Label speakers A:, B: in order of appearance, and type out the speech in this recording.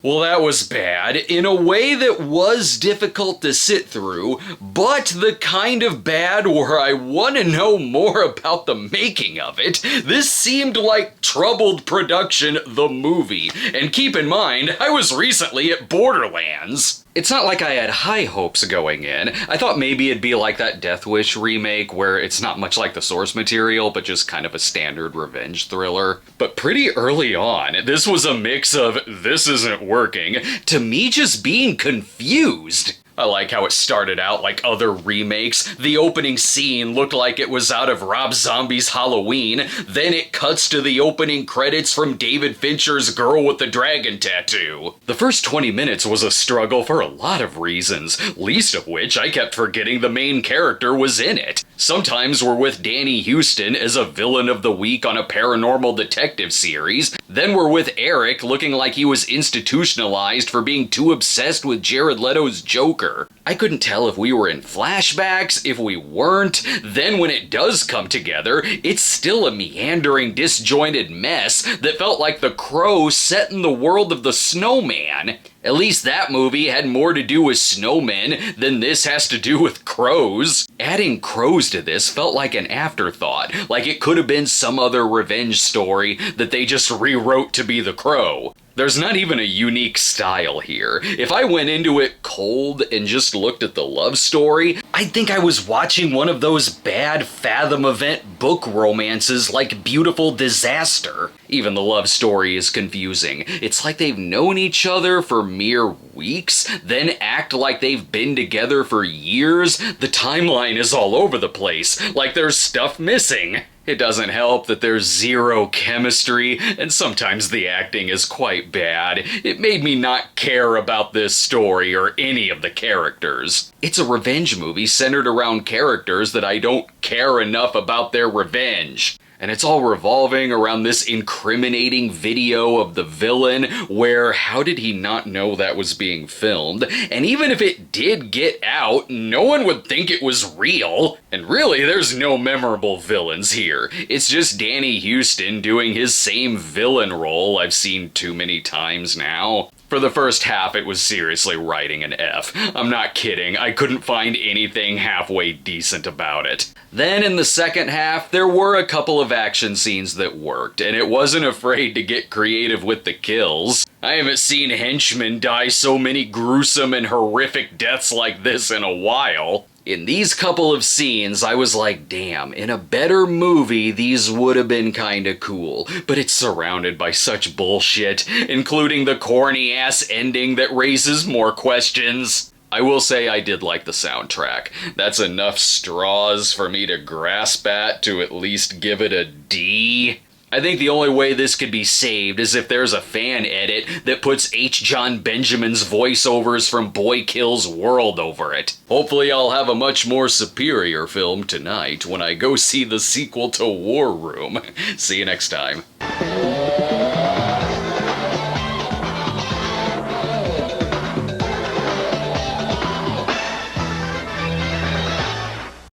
A: Well, that was bad, in a way that was difficult to sit through, but the kind of bad where I want to know more about the making of it. This seemed like troubled production, the movie. And keep in mind, I was recently at Borderlands. It's not like I had high hopes going in. I thought maybe it'd be like that Death Wish remake where it's not much like the source material, but just kind of a standard revenge thriller. But pretty early on, this was a mix of this isn't working to me just being confused. I like how it started out like other remakes. The opening scene looked like it was out of Rob Zombie's Halloween. Then it cuts to the opening credits from David Fincher's Girl with the Dragon Tattoo. The first 20 minutes was a struggle for a lot of reasons, least of which I kept forgetting the main character was in it. Sometimes we're with Danny Huston as a villain of the week on a paranormal detective series. Then we're with Eric looking like he was institutionalized for being too obsessed with Jared Leto's Joker. I couldn't tell if we were in flashbacks, if we weren't. Then when it does come together, it's still a meandering, disjointed mess that felt like The Crow set in the world of The Snowman. At least that movie had more to do with snowmen than this has to do with crows. Adding crows to this felt like an afterthought, like it could have been some other revenge story that they just rewrote to be The Crow. There's not even a unique style here. If I went into it cold and just looked at the love story, I'd think I was watching one of those bad Fathom event book romances like Beautiful Disaster. Even the love story is confusing. It's like they've known each other for mere weeks, then act like they've been together for years. The timeline is all over the place, like there's stuff missing. It doesn't help that there's zero chemistry, and sometimes the acting is quite bad. It made me not care about this story or any of the characters. It's a revenge movie centered around characters that I don't care enough about their revenge. And it's all revolving around this incriminating video of the villain where how did he not know that was being filmed? And even if it did get out, no one would think it was real. And really, there's no memorable villains here. It's just Danny Huston doing his same villain role I've seen too many times now. For the first half, it was seriously writing an F. I'm not kidding, I couldn't find anything halfway decent about it. Then in the second half, there were a couple of action scenes that worked, and it wasn't afraid to get creative with the kills. I haven't seen henchmen die so many gruesome and horrific deaths like this in a while. In these couple of scenes, I was like, damn, in a better movie, these would have been kinda cool. But it's surrounded by such bullshit, including the corny-ass ending that raises more questions. I will say I did like the soundtrack. That's enough straws for me to grasp at least give it a D. I think the only way this could be saved is if there's a fan edit that puts H. John Benjamin's voiceovers from Boy Kills World over it. Hopefully I'll have a much more superior film tonight when I go see the sequel to War Room. See you next time.